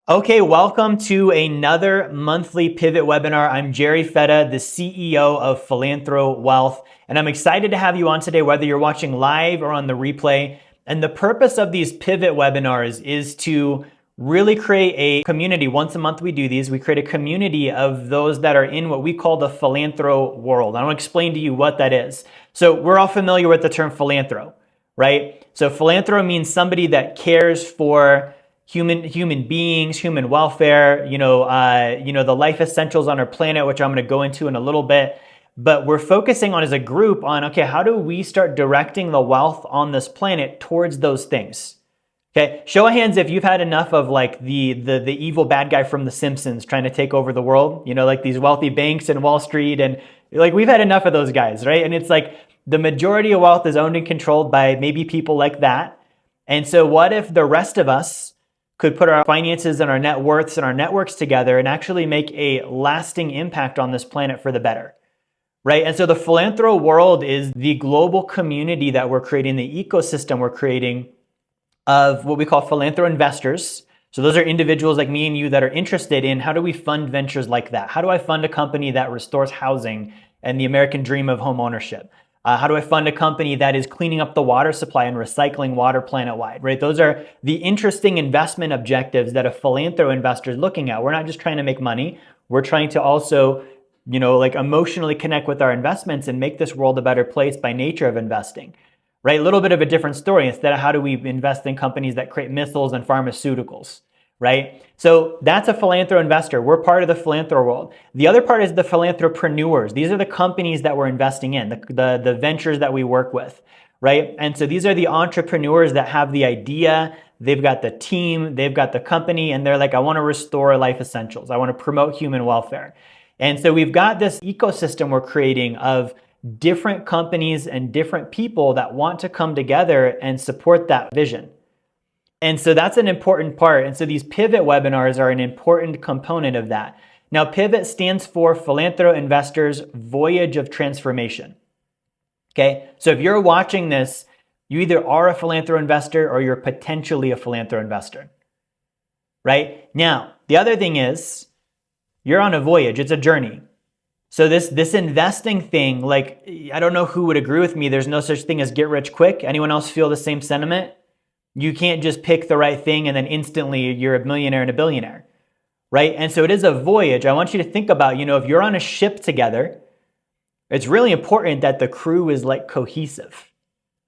Okay, welcome to another monthly pivot webinar. I'm Jerry Fetta, the CEO of Philanthro Wealth, and I'm excited to have you on today, whether you're watching live or on the replay. And the purpose of these pivot webinars is to really create a community. Once a month we do these. We create a community of those that are in what we call the philanthro world. I want to explain to you what that is. So we're all familiar with the term philanthro, right? So philanthro means somebody that cares for human beings, human welfare, the life essentials on our planet, which I'm going to go into in a little bit. But we're focusing on as a group on, okay, how do we start directing the wealth on this planet towards those things? Okay, show of hands if you've had enough of like the evil bad guy from The Simpsons trying to take over the world, like these wealthy banks and Wall Street, and like we've had enough of those guys, right? And it's like the majority of wealth is owned and controlled by maybe people like that. And so what if the rest of us could put our finances and our net worths and our networks together and actually make a lasting impact on this planet for the better, right? And so the philanthro world is the global community that we're creating, the ecosystem we're creating of what we call philanthro investors. So those are individuals like me and you that are interested in how do we fund ventures like that? How do I fund a company that restores housing and the American dream of home ownership? How do I fund a company that is cleaning up the water supply and recycling water planet-wide, right? Those are the interesting investment objectives that a philanthro investor is looking at. We're not just trying to make money. We're trying to also, emotionally connect with our investments and make this world a better place by nature of investing, right? A little bit of a different story. Instead of how do we invest in companies that create missiles and pharmaceuticals, right? So that's a philanthro investor. We're part of the philanthro world. The other part is the philanthropreneurs. These are the companies that we're investing in, the ventures that we work with, right? And so these are the entrepreneurs that have the idea, they've got the team, they've got the company, and they're like, I want to restore life essentials. I want to promote human welfare. And so we've got this ecosystem we're creating of different companies and different people that want to come together and support that vision. And so that's an important part. And so these pivot webinars are an important component of that. Now, pivot stands for Philanthro Investors Voyage of Transformation. Okay, so if you're watching this, you either are a philanthro investor or you're potentially a philanthro investor, right? Now, the other thing is you're on a voyage. It's a journey. So this investing thing, like, I don't know who would agree with me. There's no such thing as get rich quick. Anyone else feel the same sentiment? You can't just pick the right thing and then instantly you're a millionaire and a billionaire, right? And so it is a voyage. I want you to think about, if you're on a ship together, it's really important that the crew is like cohesive,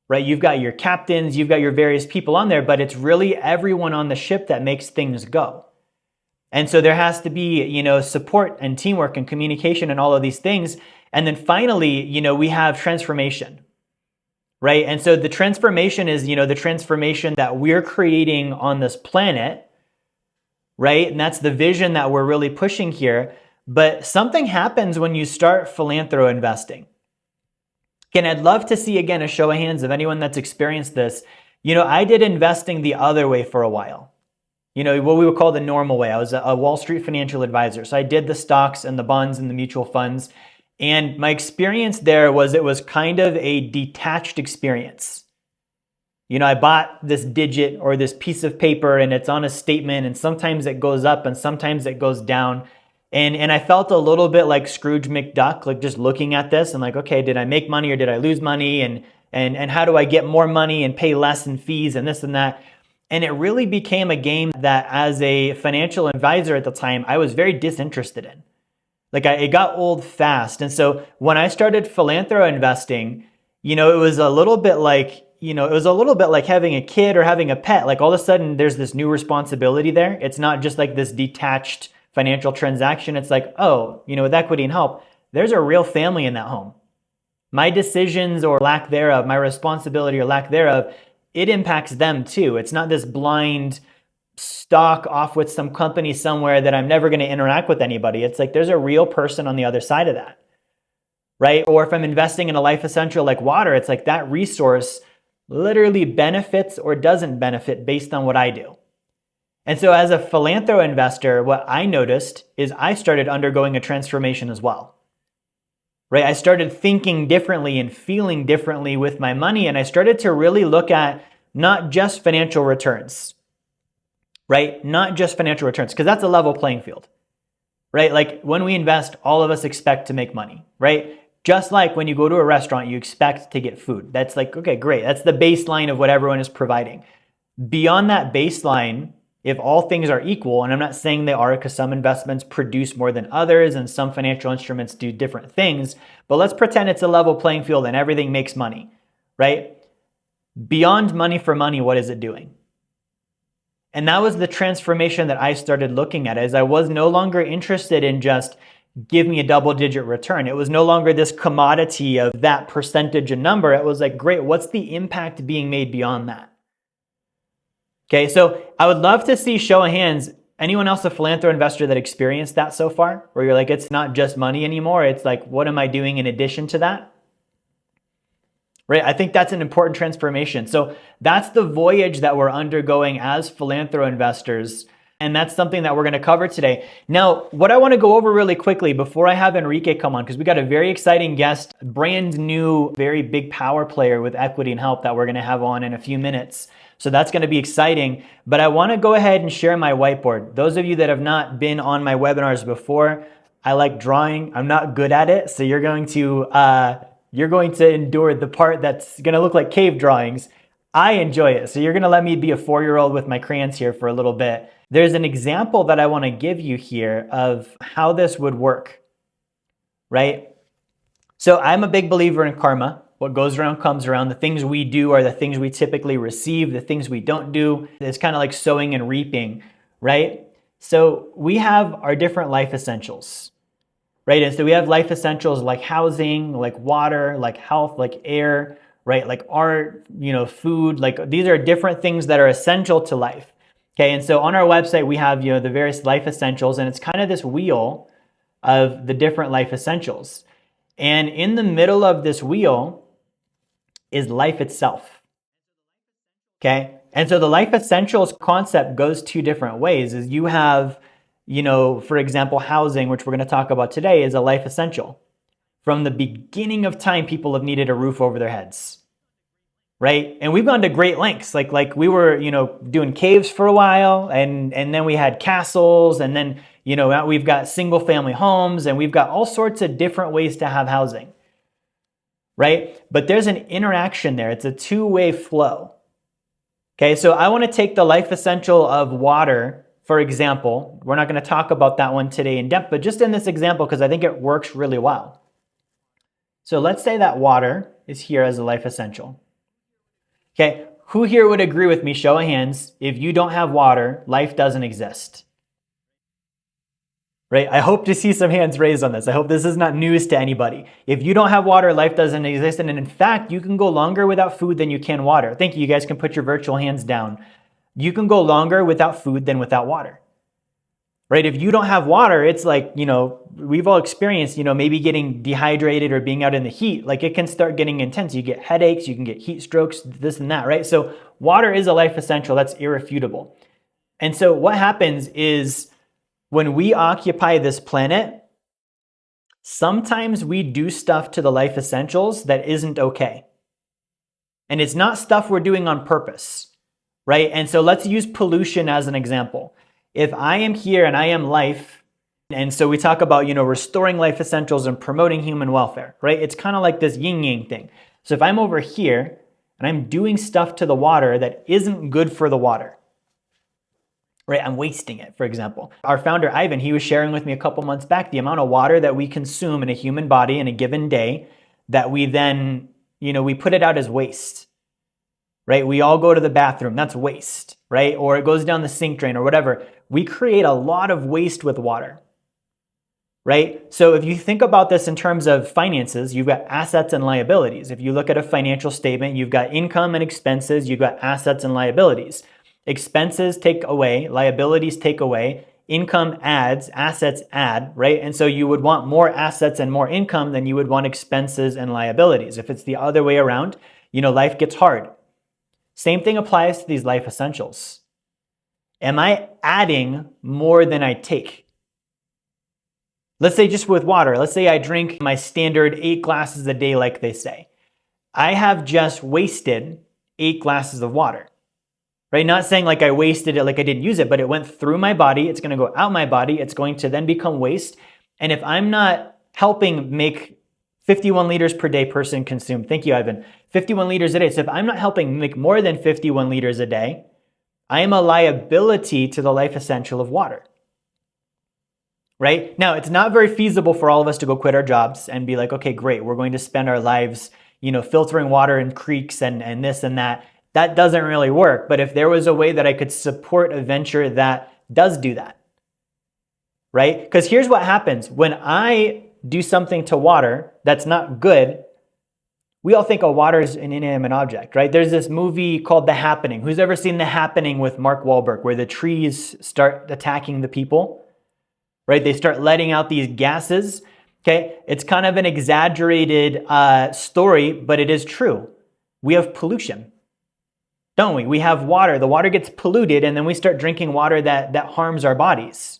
right? You've got your captains, you've got your various people on there, but it's really everyone on the ship that makes things go. And so there has to be, support and teamwork and communication and all of these things. And then finally, we have transformation. Right? And so the transformation is, the transformation that we're creating on this planet, right? And that's the vision that we're really pushing here. But something happens when you start philanthro investing. Again, I'd love to see, again, a show of hands of anyone that's experienced this. I did investing the other way for a while. What we would call the normal way. I was a Wall Street financial advisor. So I did the stocks and the bonds and the mutual funds. And my experience there was it was kind of a detached experience. I bought this digit or this piece of paper and it's on a statement and sometimes it goes up and sometimes it goes down. And I felt a little bit like Scrooge McDuck, like just looking at this and like, okay, did I make money or did I lose money? And how do I get more money and pay less in fees and this and that? And it really became a game that as a financial advisor at the time, I was very disinterested in. It got old fast. And so when I started philanthro investing, it was a little bit like, having a kid or having a pet. Like all of a sudden there's this new responsibility there. It's not just like this detached financial transaction. It's like, oh, with equity and help, there's a real family in that home. My decisions or lack thereof, my responsibility or lack thereof, it impacts them too. It's not this blind stock off with some company somewhere that I'm never going to interact with anybody. It's like there's a real person on the other side of that, right? Or if I'm investing in a life essential like water, it's like that resource literally benefits or doesn't benefit based on what I do. And so as a philanthro investor, what I noticed is I started undergoing a transformation as well, right? I started thinking differently and feeling differently with my money. And I started to really look at not just financial returns, right? Not just financial returns, because that's a level playing field, right? Like when we invest, all of us expect to make money, right? Just like when you go to a restaurant, you expect to get food. That's like, okay, great. That's the baseline of what everyone is providing. Beyond that baseline, if all things are equal, and I'm not saying they are because some investments produce more than others and some financial instruments do different things, but let's pretend it's a level playing field and everything makes money, right? Beyond money for money, what is it doing? And that was the transformation that I started looking at, as I was no longer interested in just give me a double-digit return. It was no longer this commodity of that percentage and number. It was like, great, what's the impact being made beyond that? Okay, so I would love to see, show of hands, anyone else a philanthro investor that experienced that so far? Where you're like, it's not just money anymore. It's like, what am I doing in addition to that? Right? I think that's an important transformation. So that's the voyage that we're undergoing as philanthro investors. And that's something that we're going to cover today. Now, what I want to go over really quickly before I have Enrique come on, because we got a very exciting guest, brand new, very big power player with equity and help that we're going to have on in a few minutes. So that's going to be exciting. But I want to go ahead and share my whiteboard. Those of you that have not been on my webinars before, I like drawing. I'm not good at it. So you're going to endure the part that's going to look like cave drawings. I enjoy it. So you're going to let me be a 4-year-old with my crayons here for a little bit. There's an example that I want to give you here of how this would work, right? So I'm a big believer in karma. What goes around comes around. The things we do are the things we typically receive. The things we don't do, it's kind of like sowing and reaping, right? So we have our different life essentials, right? And so we have life essentials like housing, like water, like health, like air, right? Like art, food, like these are different things that are essential to life. Okay, and so on our website, we have, the various life essentials, and it's kind of this wheel of the different life essentials. And in the middle of this wheel is life itself. Okay, and so the life essentials concept goes two different ways. Is you have, for example, housing, which we're going to talk about today, is a life essential. From the beginning of time, people have needed a roof over their heads. Right? And we've gone to great lengths. Like we were, doing caves for a while, and then we had castles, and then, now we've got single family homes, and we've got all sorts of different ways to have housing. Right? But there's an interaction there. It's a two-way flow. Okay, so I want to take the life essential of water, for example. We're not going to talk about that one today in depth, but just in this example, because I think it works really well. So let's say that water is here as a life essential. Okay, who here would agree with me, show of hands, if you don't have water, life doesn't exist? Right? I hope to see some hands raised on this. I hope this is not news to anybody. If you don't have water, life doesn't exist. And in fact, you can go longer without food than you can water. Thank you. You guys can put your virtual hands down. You can go longer without food than without water. Right? If you don't have water, it's like, we've all experienced, maybe getting dehydrated or being out in the heat. Like it can start getting intense. You get headaches, you can get heat strokes, this and that, right? So water is a life essential. That's irrefutable. And so what happens is when we occupy this planet, sometimes we do stuff to the life essentials that isn't okay. And it's not stuff we're doing on purpose, right? And so let's use pollution as an example. If I am here and I am life, and so we talk about, restoring life essentials and promoting human welfare, right? It's kind of like this yin-yang thing. So if I'm over here and I'm doing stuff to the water that isn't good for the water, right? I'm wasting it, for example. Our founder, Ivan, he was sharing with me a couple months back the amount of water that we consume in a human body in a given day that we then, we put it out as waste, right? We all go to the bathroom, that's waste, right? Or it goes down the sink drain or whatever. We create a lot of waste with water, right? So if you think about this in terms of finances, you've got assets and liabilities. If you look at a financial statement, you've got income and expenses, you've got assets and liabilities. Expenses take away, liabilities take away, income adds, assets add, right? And so you would want more assets and more income than you would want expenses and liabilities. If it's the other way around, life gets hard. Same thing applies to these life essentials. Am I adding more than I take? Let's say just with water, let's say I drink my standard 8 glasses a day like they say. I have just wasted 8 glasses of water. right? Not saying like I wasted it, like I didn't use it, but it went through my body. It's going to go out my body. It's going to then become waste. And if I'm not helping make 51 liters per day person consume, thank you, Ivan, 51 liters a day. So if I'm not helping make more than 51 liters a day, I am a liability to the life essential of water. Right? Now, it's not very feasible for all of us to go quit our jobs and be like, okay, great, we're going to spend our lives, filtering water in creeks and this and that. That doesn't really work. But if there was a way that I could support a venture that does do that, right? Because here's what happens when I do something to water that's not good. We all think, water is an inanimate object, right? There's this movie called The Happening. Who's ever seen The Happening with Mark Wahlberg, where the trees start attacking the people? Right? They start letting out these gases. Okay. It's kind of an exaggerated story, but it is true. We have pollution, don't we? We have water. The water gets polluted, and then we start drinking water that harms our bodies.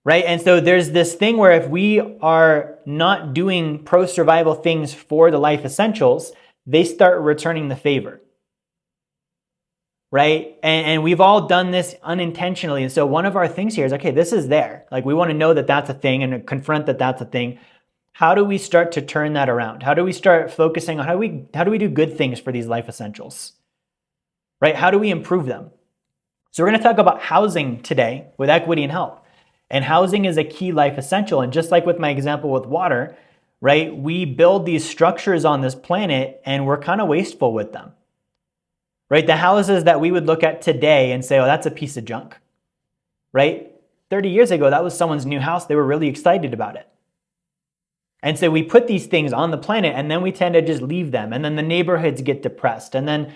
Right? And so there's this thing where if we are not doing pro-survival things for the life essentials, they start returning the favor. Right? And we've all done this unintentionally. And so one of our things here is, okay, this is there. Like, we want to know that that's a thing and confront that that's a thing. How do we start to turn that around? How do we start focusing on how do we do good things for these life essentials? Right? How do we improve them? So we're going to talk about housing today with equity and help. And housing is a key life essential. And just like with my example with water, right? We build these structures on this planet and we're kind of wasteful with them. Right? The houses that we would look at today and say, that's a piece of junk, right? 30 years ago, that was someone's new house. They were really excited about it. And so we put these things on the planet and then we tend to just leave them. And then the neighborhoods get depressed. And then,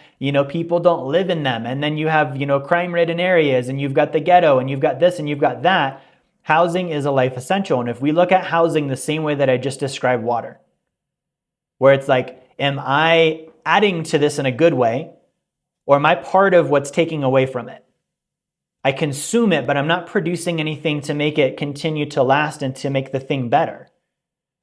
people don't live in them. And then you have, crime-ridden areas and you've got the ghetto and you've got this and you've got that. Housing is a life essential. And if we look at housing the same way that I just described water, where it's like, am I adding to this in a good way? Or am I part of what's taking away from it? I consume it, but I'm not producing anything to make it continue to last and to make the thing better.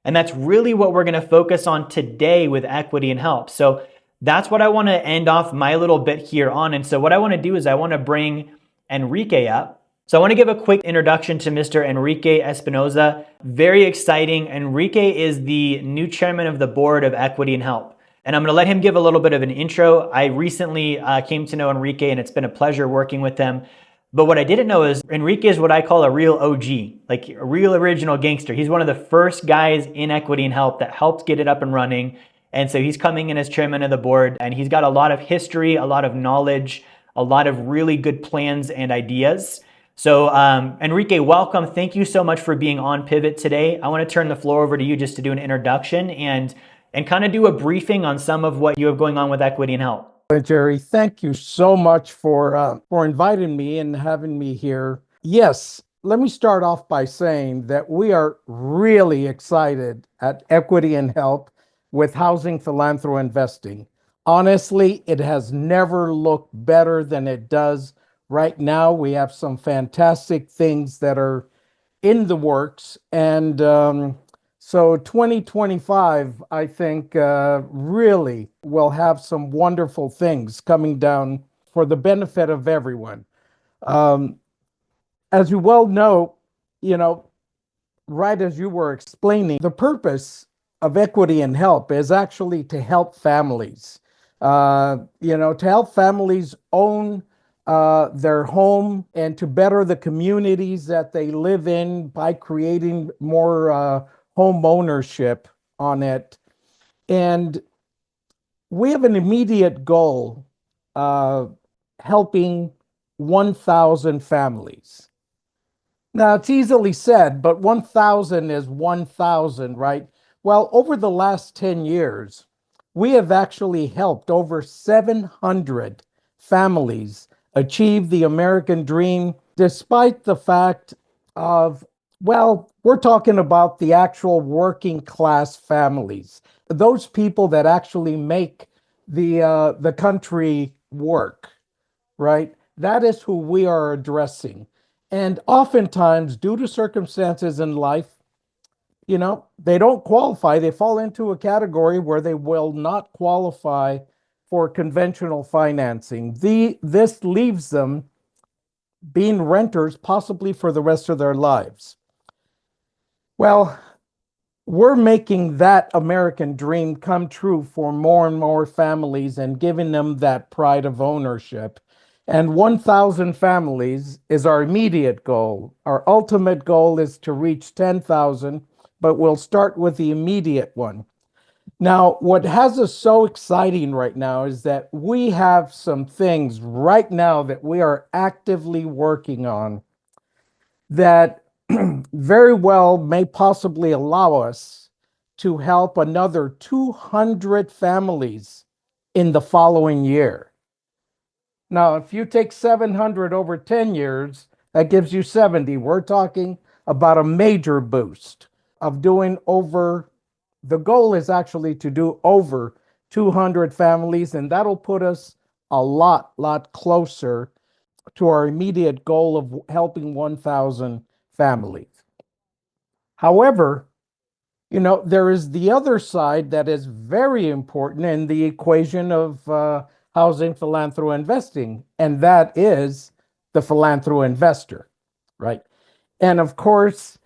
And that's really what we're going to focus on today with equity and help. So that's what I want to end off my little bit here on. And so what I want to do is I want to bring Enrique up. So I want to give a quick introduction to Mr. Enrique Espinoza. Very exciting. Enrique is the new chairman of the board of Equity and Help. And I'm going to let him give a little bit of an intro. I recently came to know Enrique, and it's been a pleasure working with him. But what I didn't know is Enrique is what I call a real OG, like a real original gangster. He's one of the first guys in Equity and Help that helped get it up and running. And so he's coming in as chairman of the board, and he's got a lot of history, a lot of knowledge, a lot of really good plans and ideas. So Enrique, welcome. Thank you so much for being on Pivot today. I want to turn the floor over to you just to do an introduction and kind of do a briefing on some of what you have going on with Equity and Help. Jerry, thank you so much for inviting me and having me here. Yes, let me start off by saying that we are really excited at Equity and Help with housing philanthropy investing. Honestly, it has never looked better than it does right now. We have some fantastic things that are in the works, and so 2025, I think, really will have some wonderful things coming down for the benefit of everyone. As you well know, right as you were explaining, the purpose of Equity and Help is actually to help families, to help families own their home and to better the communities that they live in by creating more home ownership on it. And we have an immediate goal of helping 1,000 families. Now, it's easily said, but 1,000 is 1,000, right? Well, over the last 10 years, we have actually helped over 700 families achieve the American dream, despite the fact of, well, we're talking about the actual working class families, those people that actually make the country work, right? That is who we are addressing. And oftentimes, due to circumstances in life, they don't qualify. They fall into a category where they will not qualify for conventional financing. This leaves them being renters possibly for the rest of their lives. Well, we're making that American dream come true for more and more families and giving them that pride of ownership. And 1,000 families is our immediate goal. Our ultimate goal is to reach 10,000, but we'll start with the immediate one. Now, what has us so exciting right now is that we have some things right now that we are actively working on that very well may possibly allow us to help another 200 families in the following year. Now, if you take 700 over 10 years, that gives you 70. We're talking about a major boost of doing over, the goal is actually to do over 200 families, and that'll put us a lot closer to our immediate goal of helping 1,000 families. However, there is the other side that is very important in the equation of housing philanthro investing, and that is the philanthro investor, right? And of course,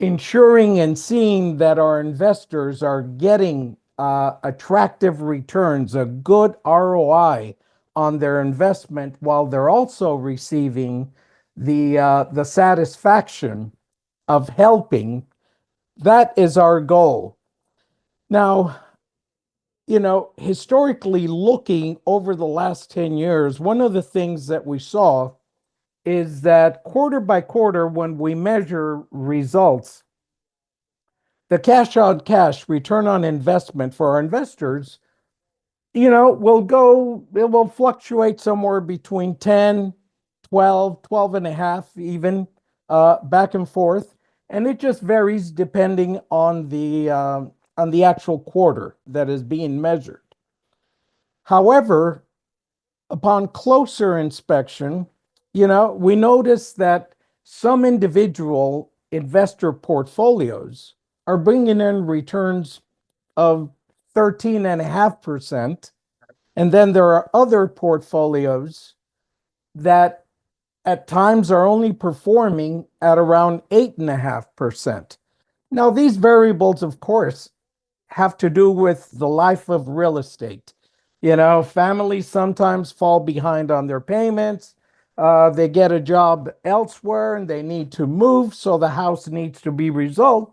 ensuring and seeing that our investors are getting attractive returns, a good ROI on their investment, while they're also receiving the satisfaction of helping. That is our goal. Now, historically looking over the last 10 years, one of the things that we saw is that quarter by quarter, when we measure results, the cash on cash return on investment for our investors, it will fluctuate somewhere between 10, 12, 12 and a half, even back and forth. And it just varies depending on the actual quarter that is being measured. However, upon closer inspection, we notice that some individual investor portfolios are bringing in returns of 13.5%. And then there are other portfolios that at times are only performing at around 8.5%. Now, these variables, of course, have to do with the life of real estate. Families sometimes fall behind on their payments. They get a job elsewhere and they need to move, so the house needs to be resold.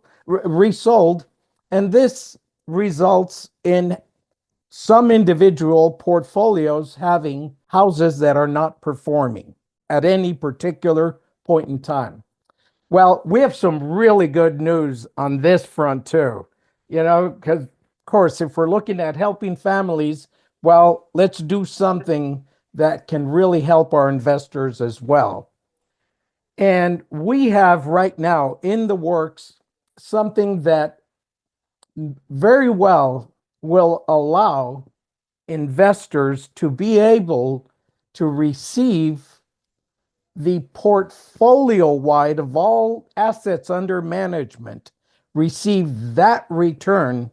And this results in some individual portfolios having houses that are not performing at any particular point in time. Well, we have some really good news on this front too, because of course, if we're looking at helping families, well, let's do something that can really help our investors as well. And we have right now in the works something that very well will allow investors to be able to receive the portfolio wide of all assets under management, receive that return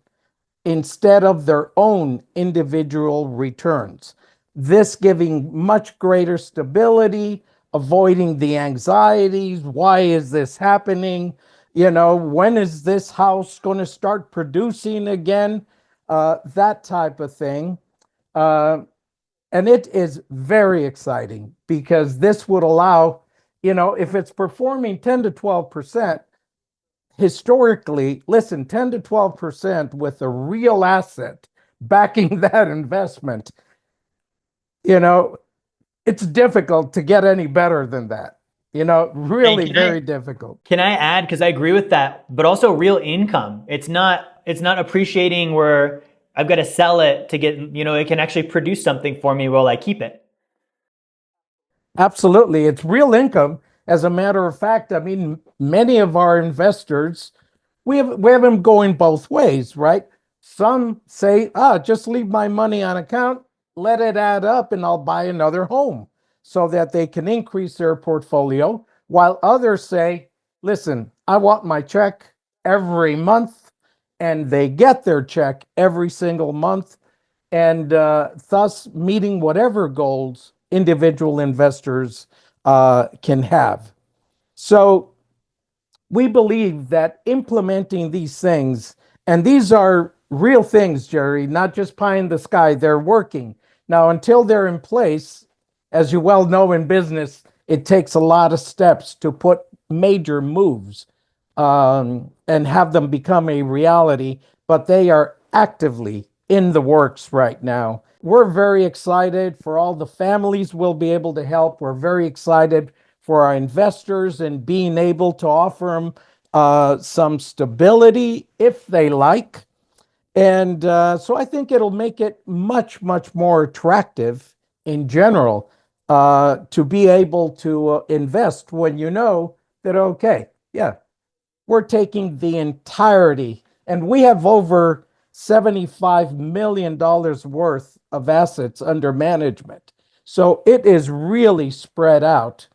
instead of their own individual returns. This giving much greater stability, avoiding the anxieties. Why is this happening? When is this house going to start producing again? That type of thing. And it is very exciting because this would allow, if it's performing 10 to 12%, historically, listen, 10 to 12% with a real asset backing that investment, it's difficult to get any better than that. Really very difficult. Can I add, because I agree with that, but also real income. It's not appreciating where I've got to sell it to get, it can actually produce something for me while I keep it. Absolutely. It's real income. As a matter of fact, I mean, many of our investors, we have them going both ways, right? Some say, just leave my money on account, let it add up, and I'll buy another home so that they can increase their portfolio. While others say, listen, I want my check every month, and they get their check every single month. and thus meeting whatever goals individual investors can have. So we believe that implementing these things, and these are real things, Jerry, not just pie in the sky, they're working. Now, until they're in place, as you well know in business, it takes a lot of steps to put major moves and have them become a reality, but they are actively in the works right now. We're very excited for all the families we'll be able to help. We're very excited for our investors and being able to offer them some stability if they like. And so I think it'll make it much, much more attractive in general to be able to invest when you know that, okay, yeah, we're taking the entirety, and we have over $75 million worth of assets under management. So it is really spread out.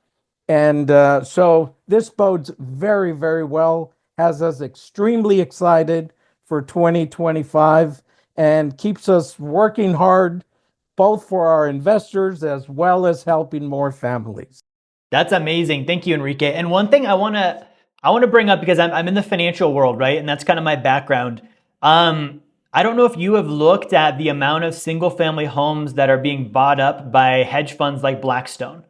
And so this bodes very, very well, has us extremely excited for 2025 and keeps us working hard both for our investors as well as helping more families. That's amazing. Thank you, Enrique. And one thing I want to bring up because I'm in the financial world, right? And that's kind of my background. I don't know if you have looked at the amount of single family homes that are being bought up by hedge funds like Blackstone.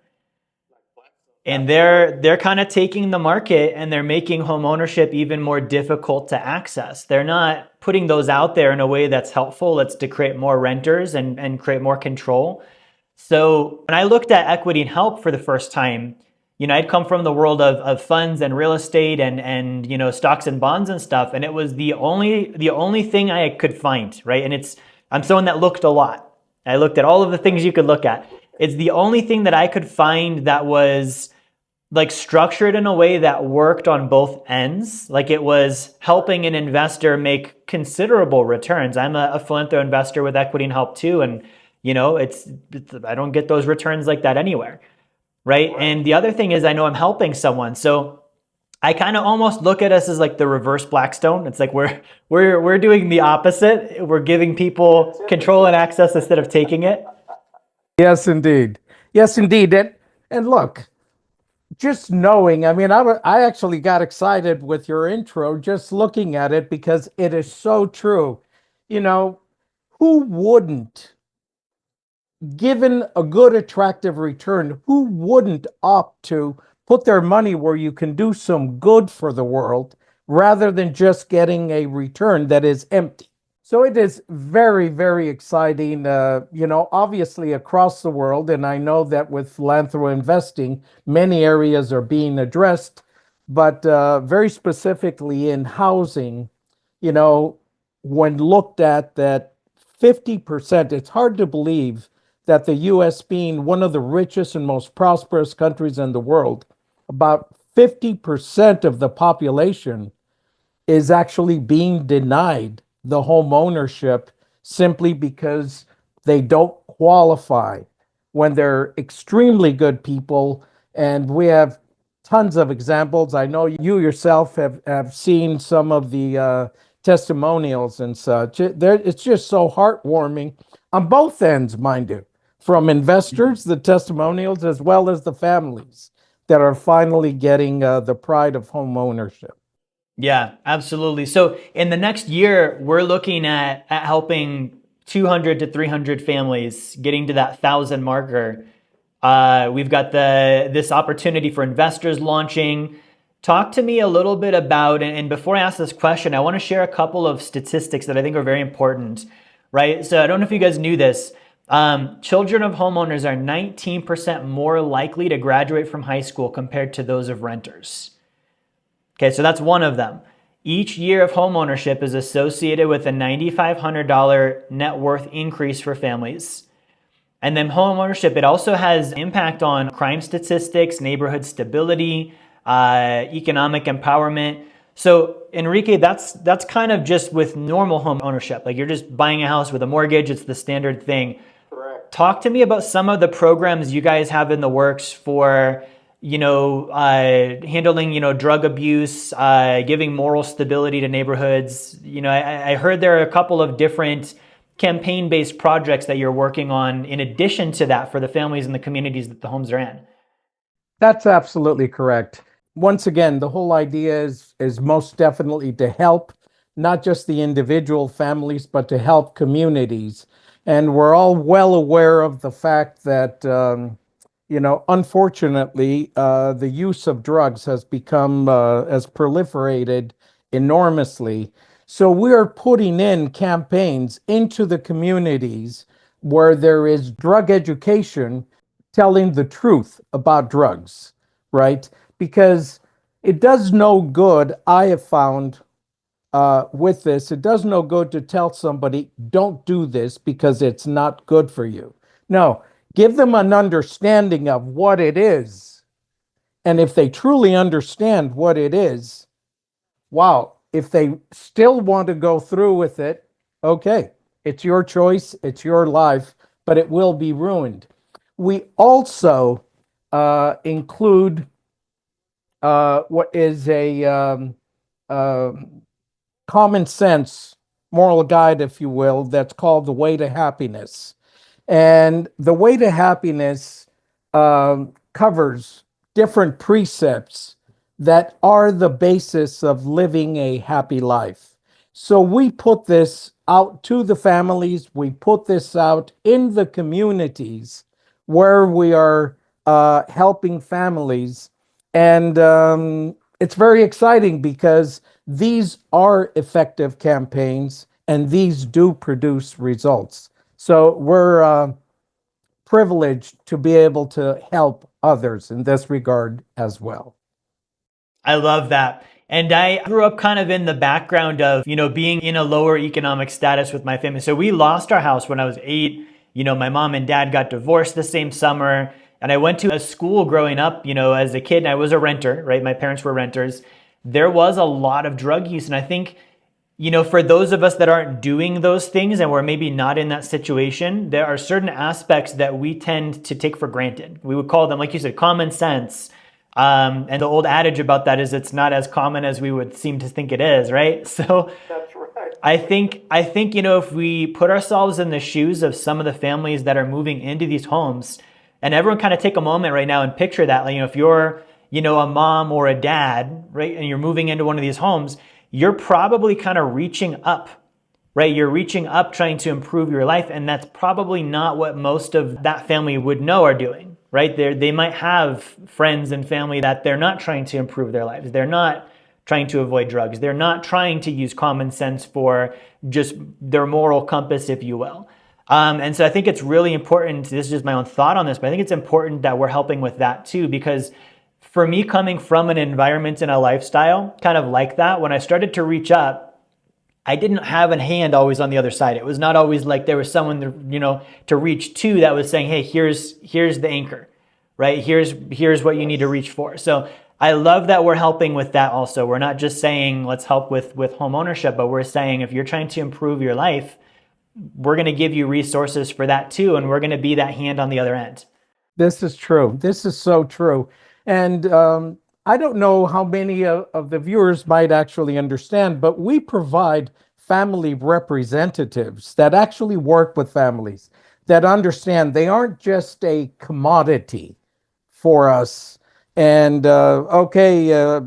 And they're kind of taking the market and they're making home ownership even more difficult to access. They're not putting those out there in a way that's helpful. It's to create more renters and create more control. So when I looked at equity and help for the first time, I'd come from the world of funds and real estate and stocks and bonds and stuff, and it was the only thing I could find, right? And I'm someone that looked a lot. I looked at all of the things you could look at. It's the only thing that I could find that was like structured in a way that worked on both ends. Like it was helping an investor make considerable returns. I'm a philanthro investor with equity and help too, and it's I don't get those returns like that anywhere, right? And the other thing is I know I'm helping someone, so I kind of almost look at us as like the reverse Blackstone. It's like we're doing the opposite. We're giving people control and access instead of taking it. Yes, indeed. Yes, indeed. And look, just knowing, I mean, I actually got excited with your intro just looking at it because it is so true. You know, who wouldn't, given a good, attractive return, who wouldn't opt to put their money where you can do some good for the world rather than just getting a return that is empty? So it is very, very exciting, obviously across the world. And I know that with philanthro investing, many areas are being addressed, but very specifically in housing, you know, when looked at that 50%, it's hard to believe that the US, being one of the richest and most prosperous countries in the world, about 50% of the population is actually being denied the home ownership simply because they don't qualify when they're extremely good people. And we have tons of examples. I know you yourself have seen some of the testimonials and such. It's just so heartwarming on both ends, mind you, from investors, the testimonials, as well as the families that are finally getting the pride of home ownership. Yeah, absolutely. So in the next year, we're looking at helping 200 to 300 families getting to that 1,000 marker. We've got this opportunity for investors launching. Talk to me a little bit about, and before I ask this question, I want to share a couple of statistics that I think are very important, right? So I don't know if you guys knew this. Children of homeowners are 19% more likely to graduate from high school compared to those of renters. Okay, so that's one of them. Each year of home ownership is associated with a $9,500 net worth increase for families. And then home ownership, it also has impact on crime statistics, neighborhood stability, economic empowerment. So Enrique, that's kind of just with normal home ownership. Like you're just buying a house with a mortgage, it's the standard thing. Correct. Talk to me about some of the programs you guys have in the works for handling, drug abuse, giving moral stability to neighborhoods. I heard there are a couple of different campaign-based projects that you're working on in addition to that for the families and the communities that the homes are in. That's absolutely correct. Once again, the whole idea is most definitely to help not just the individual families, but to help communities. And we're all well aware of the fact that unfortunately, the use of drugs has proliferated enormously. So we are putting in campaigns into the communities where there is drug education, telling the truth about drugs, right? Because it does no good, I have found with this, it does no good to tell somebody, don't do this because it's not good for you. No, give them an understanding of what it is. And if they truly understand what it is, wow, if they still want to go through with it, okay, it's your choice, it's your life, but it will be ruined. We also include what is a uh, common sense moral guide, if you will, that's called The Way to Happiness. And The Way to Happiness covers different precepts that are the basis of living a happy life. So we put this out to the families, we put this out in the communities where we are helping families. And it's very exciting because these are effective campaigns and these do produce results. So we're privileged to be able to help others in this regard as well. I love that. And I grew up kind of in the background of, being in a lower economic status with my family. So we lost our house when I was 8. My mom and dad got divorced the same summer. And I went to a school growing up, as a kid, and I was a renter, right? My parents were renters. There was a lot of drug use. And I think, for those of us that aren't doing those things and we're maybe not in that situation, there are certain aspects that we tend to take for granted. We would call them, like you said, common sense. And the old adage about that is it's not as common as we would seem to think it is, right? So That's right. I think, if we put ourselves in the shoes of some of the families that are moving into these homes, and everyone kind of take a moment right now and picture that, like, if you're, a mom or a dad, right, and you're moving into one of these homes, you're probably kind of reaching up, right? You're reaching up trying to improve your life, and that's probably not what most of that family would know are doing, right? They might have friends and family that they're not trying to improve their lives. They're not trying to avoid drugs. They're not trying to use common sense for just their moral compass, if you will. And so I think it's really important. This is just my own thought on this, but I think it's important that we're helping with that too, because for me, coming from an environment and a lifestyle kind of like that, when I started to reach up, I didn't have a hand always on the other side. It was not always like there was someone to reach to that was saying, "Hey, here's the anchor, right? Here's what you need to reach for." So I love that we're helping with that also. We're not just saying let's help with home ownership, but we're saying if you're trying to improve your life, we're going to give you resources for that too, and we're going to be that hand on the other end. This is true. This is so true. And I don't know how many of the viewers might actually understand, but we provide family representatives that actually work with families that understand they aren't just a commodity for us. And okay,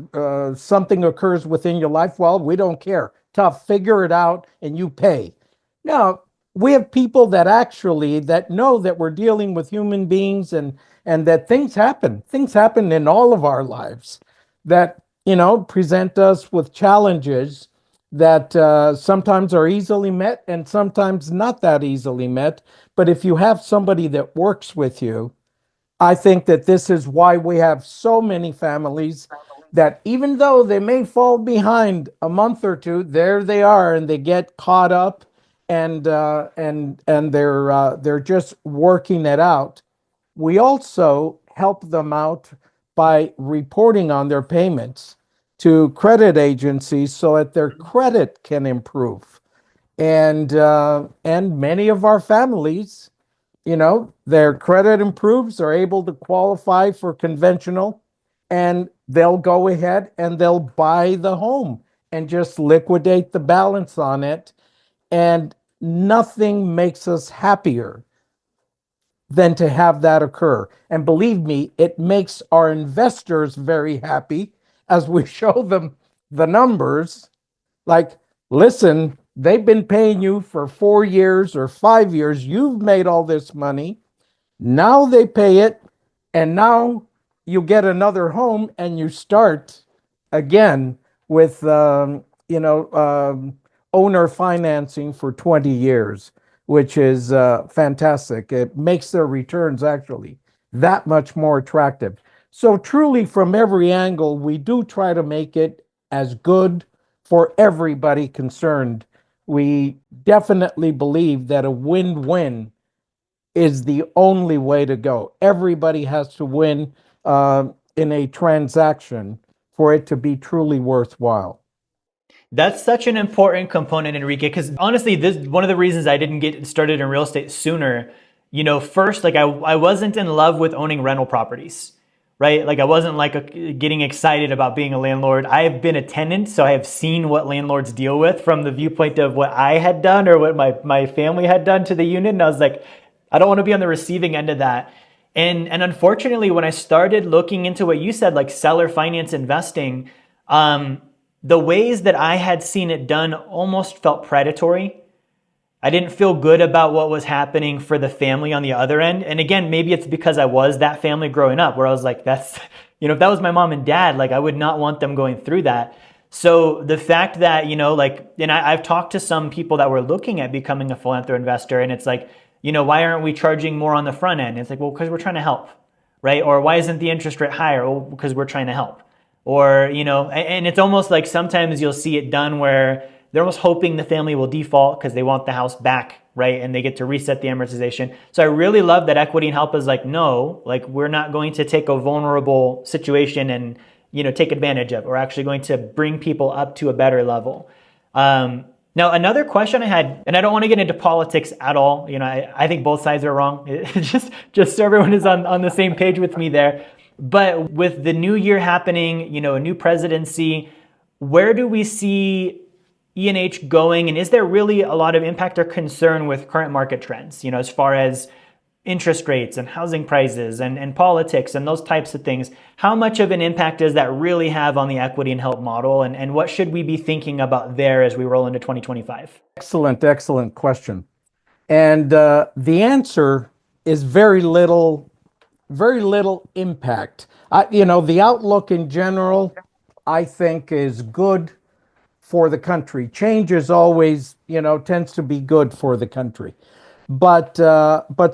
something occurs within your life. Well, we don't care. Tough, figure it out and you pay. Now, we have people that actually that know that we're dealing with human beings and that things happen. Things happen in all of our lives that, present us with challenges that sometimes are easily met and sometimes not that easily met. But if you have somebody that works with you, I think that this is why we have so many families that even though they may fall behind a month or two, there they are and they get caught up and they're just working it out. We also help them out by reporting on their payments to credit agencies so that their credit can improve. And many of our families, their credit improves, are able to qualify for conventional, and they'll go ahead and they'll buy the home and just liquidate the balance on it. And nothing makes us happier than to have that occur. And believe me, it makes our investors very happy as we show them the numbers. Like, listen, they've been paying you for 4 years or 5 years. You've made all this money. Now they pay it, and now you get another home and you start again with owner financing for 20 years, which is fantastic. It makes their returns actually that much more attractive. So truly, from every angle, we do try to make it as good for everybody concerned. We definitely believe that a win-win is the only way to go. Everybody has to win in a transaction for it to be truly worthwhile. That's such an important component, Enrique, because honestly, this one of the reasons I didn't get started in real estate sooner. First, like I wasn't in love with owning rental properties, right? Like I wasn't like getting excited about being a landlord. I have been a tenant, so I have seen what landlords deal with from the viewpoint of what I had done or what my family had done to the unit. And I was like, I don't want to be on the receiving end of that. And unfortunately, when I started looking into what you said, like seller finance investing, um, the ways that I had seen it done almost felt predatory. I didn't feel good about what was happening for the family on the other end. And again, maybe it's because I was that family growing up where I was like, if that was my mom and dad, like I would not want them going through that. So the fact that, and I've talked to some people that were looking at becoming a philanthro investor, and it's like, why aren't we charging more on the front end? It's like, well, because we're trying to help, right? Or why isn't the interest rate higher? Well, because we're trying to help. Or, and it's almost like sometimes you'll see it done where they're almost hoping the family will default because they want the house back, right? And they get to reset the amortization. So I really love that Equity and Help is like, no, like we're not going to take a vulnerable situation and, take advantage of. We're actually going to bring people up to a better level. Now, another question I had, and I don't want to get into politics at all. I think both sides are wrong. Just so everyone is on the same page with me there. But with the new year happening, a new presidency, where do we see E&H going? And is there really a lot of impact or concern with current market trends, as far as interest rates and housing prices and politics and those types of things? How much of an impact does that really have on the Equity and Help model? And what should we be thinking about there as we roll into 2025? Excellent question. And the answer is very little impact. The outlook in general, I think, is good for the country. Change is always, tends to be good for the country. But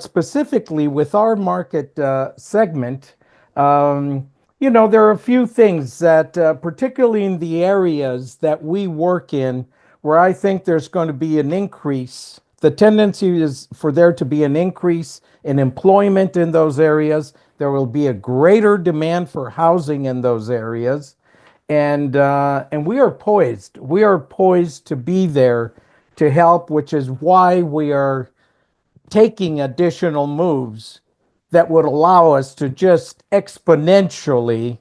specifically with our market segment, there are a few things that, particularly in the areas that we work in, where I think there's going to be an increase. The tendency is for there to be an increase in employment in those areas. There will be a greater demand for housing in those areas, and we are poised. We are poised to be there to help, which is why we are taking additional moves that would allow us to just exponentially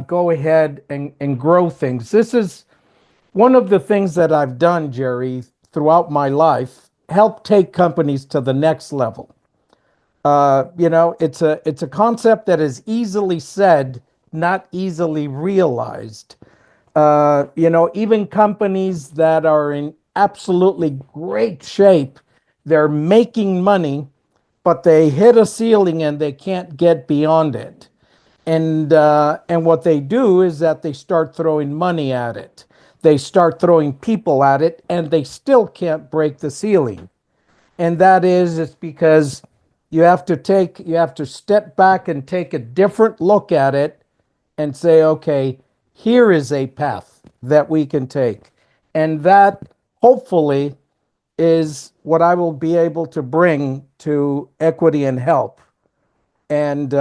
go ahead and grow things. This is one of the things that I've done, Jerry, throughout my life, help take companies to the next level. It's a concept that is easily said, not easily realized. Even companies that are in absolutely great shape, they're making money, but they hit a ceiling and they can't get beyond it. And what they do is that they start throwing money at it. They start throwing people at it, and they still can't break the ceiling. And that is, it's because you have to step back and take a different look at it and say, okay, here is a path that we can take. And that hopefully is what I will be able to bring to Equity and Help, and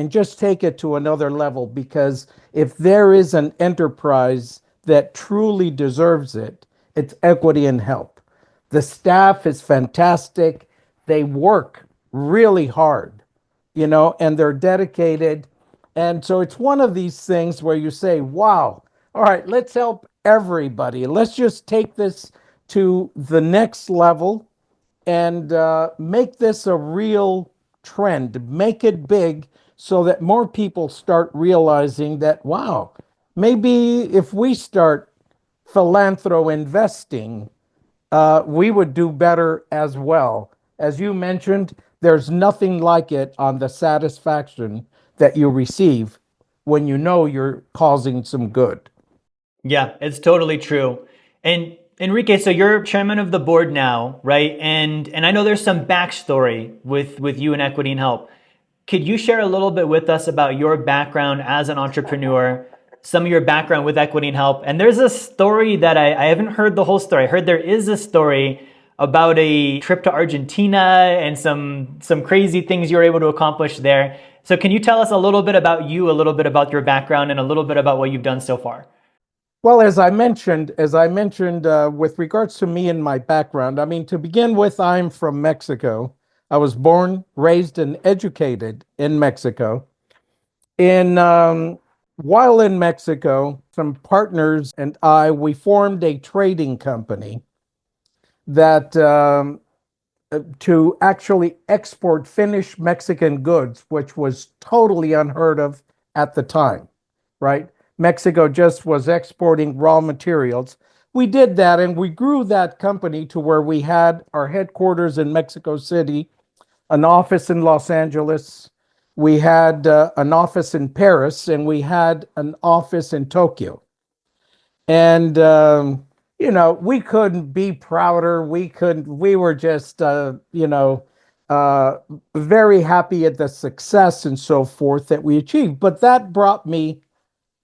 just take it to another level. Because if there is an enterprise that truly deserves it, it's Equity and Help. The staff is fantastic. They work really hard, and they're dedicated. And so it's one of these things where you say, wow, all right, let's help everybody. Let's just take this to the next level and make this a real trend, make it big so that more people start realizing that, wow, maybe if we start philanthro investing, we would do better as well. As you mentioned, there's nothing like it on the satisfaction that you receive when you know you're causing some good. Yeah, it's totally true. And Enrique, so you're chairman of the board now, right? And I know there's some backstory with you and Equity and Help. Could you share a little bit with us about your background as an entrepreneur, some of your background with Equity and Help? And there's a story that I haven't heard the whole story. I heard there is a story about a trip to Argentina and some crazy things you were able to accomplish there. So can you tell us a little bit about you, a little bit about your background, and a little bit about what you've done so far? Well, as I mentioned, with regards to me and my background, I mean, to begin with, I'm from Mexico. I was born, raised, and educated in Mexico. In While in Mexico, some partners and we formed a trading company that to actually export finished Mexican goods, which was totally unheard of at the time, right? Mexico just was exporting raw materials. We did that and we grew that company to where we had our headquarters in Mexico City, an office in Los Angeles, we had an office in Paris, and we had an office in Tokyo. And we couldn't be prouder. We were just uh, very happy at the success and so forth that we achieved. But that brought me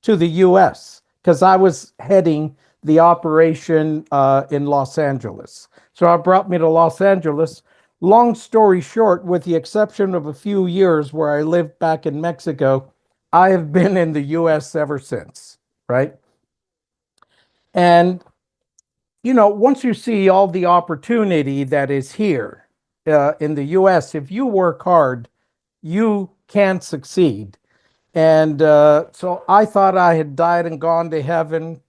to the US because I was heading the operation in Los Angeles. So it brought me to Los Angeles. Long story short, with the exception of a few years where I lived back in Mexico, I have been in the US ever since, right? And once you see all the opportunity that is here in the US, if you work hard, you can succeed. And so I thought I had died and gone to heaven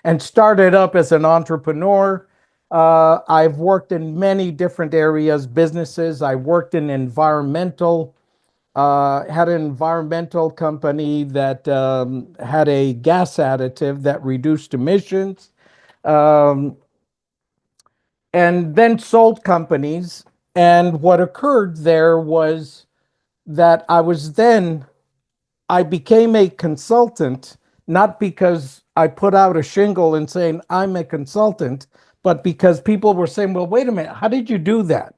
and started up as an entrepreneur. I've worked in many different areas, businesses. I worked in environmental, had an environmental company that had a gas additive that reduced emissions. Um, and then sold companies. And what occurred there was that I became a consultant, not because I put out a shingle and saying I'm a consultant, but because people were saying, well, wait a minute, how did you do that?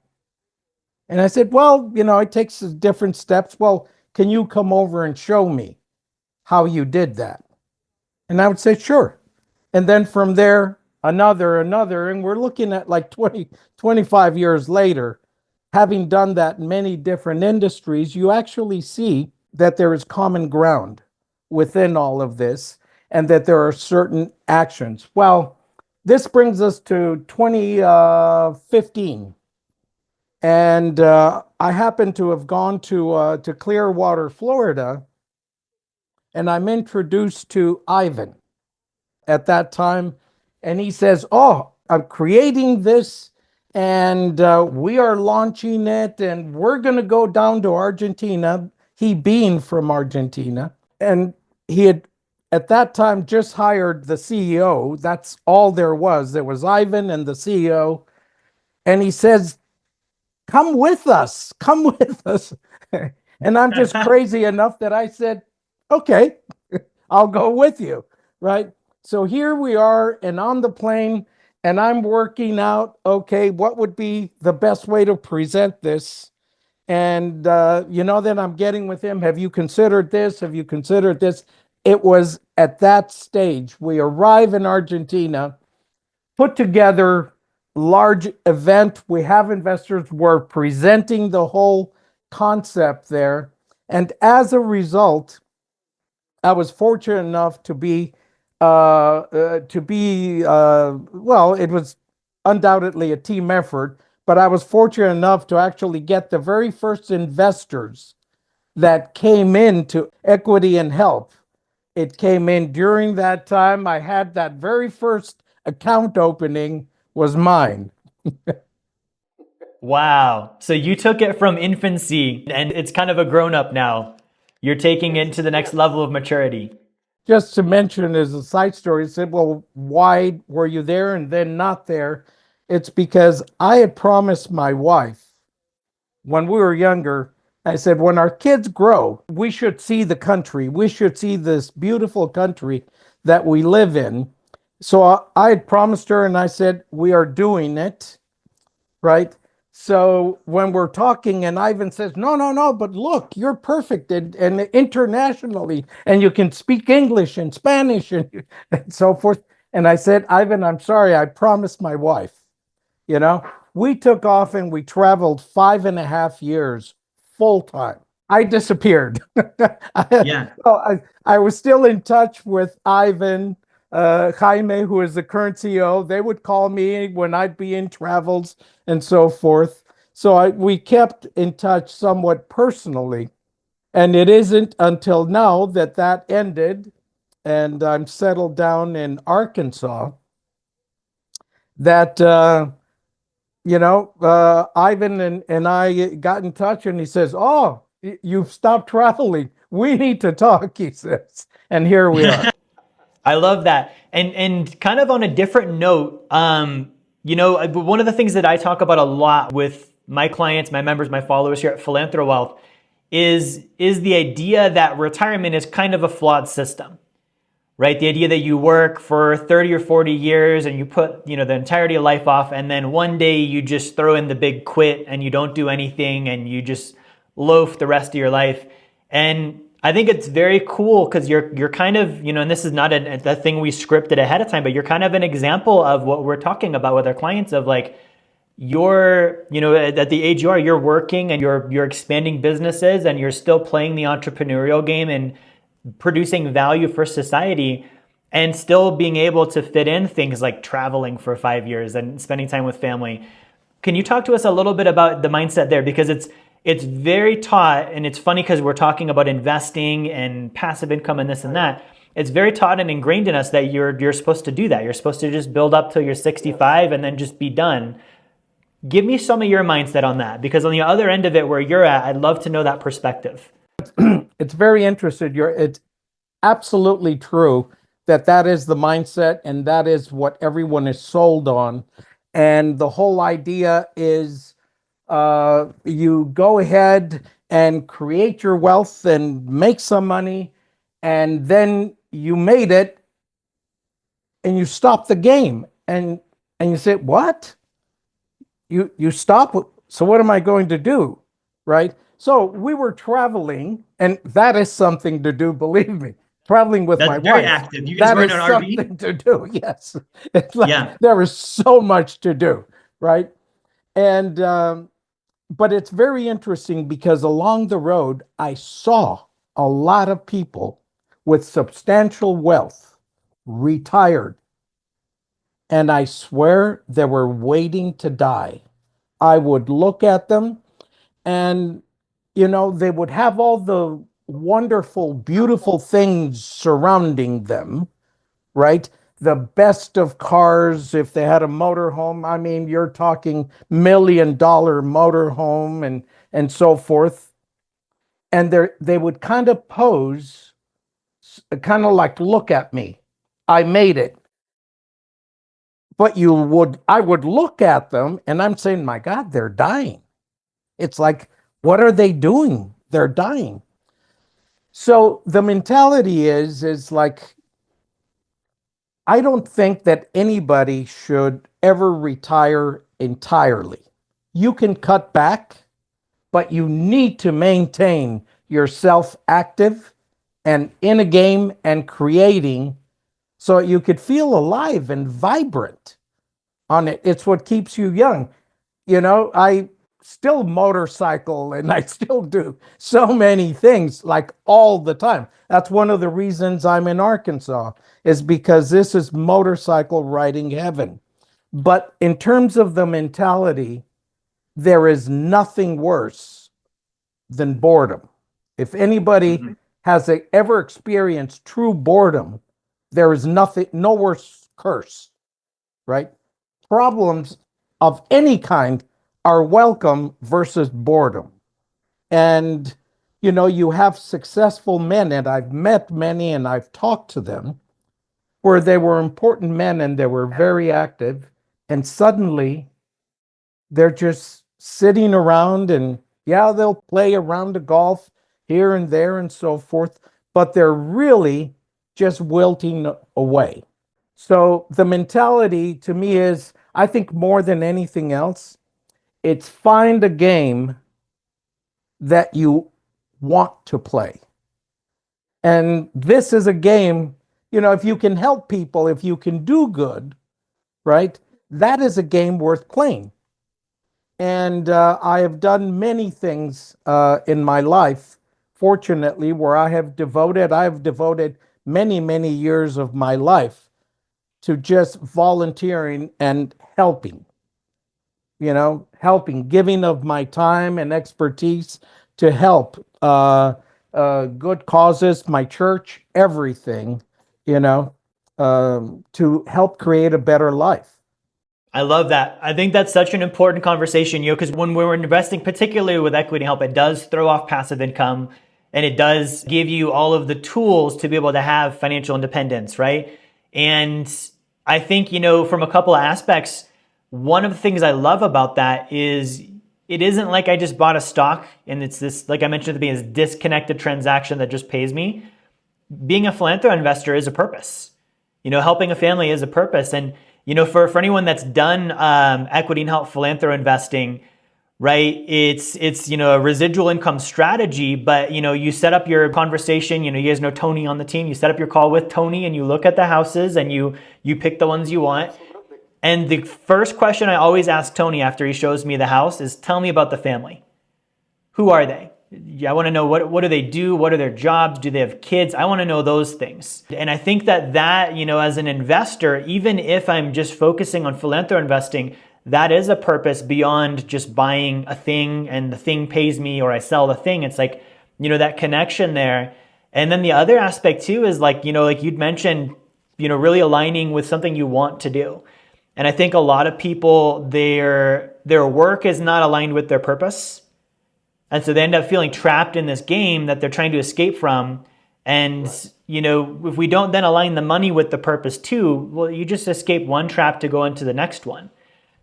And I said, well, it takes different steps. Well, can you come over and show me how you did that? And I would say, sure. And then from there, another. And we're looking at like 20, 25 years later, having done that in many different industries, you actually see that there is common ground within all of this and that there are certain actions. Well, this brings us to 2015. And I happen to have gone to Clearwater, Florida, and I'm introduced to Ivan at that time. And he says, oh, I'm creating this and we are launching it and we're going to go down to Argentina, he being from Argentina. And he had at that time just hired the CEO. That's all there was. There was Ivan and the CEO. And he says, come with us, come with us. And I'm just crazy enough that I said, okay, I'll go with you, right? So here we are, and on the plane, and I'm working out, okay, what would be the best way to present this? And, then I'm getting with him. Have you considered this? Have you considered this? It was at that stage. We arrive in Argentina, put together large event. We have investors. We're presenting the whole concept there. And as a result, I was fortunate enough well, it was undoubtedly a team effort, but I was fortunate enough to actually get the very first investors that came into Equity and Help. It came in during that time. I had that very first account opening was mine. Wow. So you took it from infancy and it's kind of a grown up now. You're taking it to the next level of maturity. Just to mention as a side story, he said, well, why were you there and then not there? It's because I had promised my wife when we were younger, I said, when our kids grow, we should see the country. We should see this beautiful country that we live in. So I had promised her and I said, we are doing it, right? So when we're talking and Ivan says, no, no, no, but look, you're perfect and internationally, and you can speak English and Spanish and so forth. And I said, Ivan, I'm sorry, I promised my wife. You know, we took off and we traveled 5.5 years full time. I disappeared. I, Yeah. I was still in touch with Ivan, Jaime, who is the current CEO. They would call me when I'd be in travels and so forth. So we kept in touch somewhat personally. And it isn't until now that that ended and I'm settled down in Arkansas that Ivan and I got in touch and he says, oh, you've stopped traveling. We need to talk, he says. And here we are. I love that. And kind of on a different note, one of the things that I talk about a lot with my clients, my members, my followers here at Philanthro Wealth is the idea that retirement is kind of a flawed system, right? The idea that you work for 30 or 40 years and you put, the entirety of life off, and then one day you just throw in the big quit and you don't do anything and you just loaf the rest of your life. And I think it's very cool because you're kind of, and this is not a thing we scripted ahead of time, but you're kind of an example of what we're talking about with our clients of like, you're, at the age you are, you're working and you're expanding businesses and you're still playing the entrepreneurial game and producing value for society and still being able to fit in things like traveling for 5 years and spending time with family. Can you talk to us a little bit about the mindset there? Because it's very taught, and it's funny because we're talking about investing and passive income and this and that. It's very taught and ingrained in us that you're supposed to do that. You're supposed to just build up till you're 65 and then just be done. Give me some of your mindset on that, because on the other end of it where you're at, I'd love to know that perspective. It's very interesting. It's absolutely true that that is the mindset and that is what everyone is sold on. And the whole idea is you go ahead and create your wealth and make some money, and then you made it and you stop the game and you say, what? You stop, so what am I going to do, right? So we were traveling, and that is something to do, believe me. Traveling with my That's very wife, active. You guys that were in is an RV? something to do. Yes, it's like Yeah. there is so much to do, right? And but it's very interesting because along the road I saw a lot of people with substantial wealth retired, and I swear they were waiting to die. I would look at them and, they would have all the wonderful, beautiful things surrounding them, right? The best of cars, if they had a motorhome. I mean, you're talking $1 million motorhome and so forth. And they would kind of pose, kind of like, look at me. I made it. But I would look at them and I'm saying, my God, they're dying. It's like, what are they doing? They're dying. So the mentality is like, I don't think that anybody should ever retire entirely. You can cut back, but you need to maintain yourself active and in a game and creating so you could feel alive and vibrant on it. It's what keeps you young. I still motorcycle and I still do so many things like all the time. That's one of the reasons I'm in Arkansas, is because this is motorcycle riding heaven. But in terms of the mentality, there is nothing worse than boredom. If anybody has ever experienced true boredom, there is nothing, no worse curse, right? problems of any kind are welcome versus boredom. And, you have successful men, and I've met many and I've talked to them where they were important men and they were very active. And suddenly they're just sitting around and, yeah, they'll play around the golf here and there and so forth, but they're really just wilting away. So the mentality to me is, I think more than anything else, it's find a game that you want to play. And this is a game, if you can help people, if you can do good, right? That is a game worth playing. And I have done many things in my life, fortunately, where I have devoted many, many years of my life to just volunteering and helping, giving of my time and expertise to help good causes, my church, everything, to help create a better life. I love that. I think that's such an important conversation, because when we're investing, particularly with equity help, it does throw off passive income and it does give you all of the tools to be able to have financial independence, right? And I think, from a couple of aspects, one of the things I love about that is it isn't like I just bought a stock and it's this, like I mentioned at the beginning, this disconnected transaction that just pays me. Being a philanthro investor is a purpose. Helping a family is a purpose. And, for anyone that's done equity and help philanthro investing, right, it's a residual income strategy, but, you set up your conversation, you guys know Tony on the team, you set up your call with Tony and you look at the houses and you pick the ones you want. And the first question I always ask Tony after he shows me the house is, tell me about the family. Who are they? I want to know what do they do? What are their jobs? Do they have kids? I want to know those things. And I think that, as an investor, even if I'm just focusing on philanthro investing, that is a purpose beyond just buying a thing and the thing pays me or I sell the thing. It's like, that connection there. And then the other aspect too is like you'd mentioned, really aligning with something you want to do. And I think a lot of people, their work is not aligned with their purpose. And so they end up feeling trapped in this game that they're trying to escape from. And, right. If we don't then align the money with the purpose too, well, you just escape one trap to go into the next one.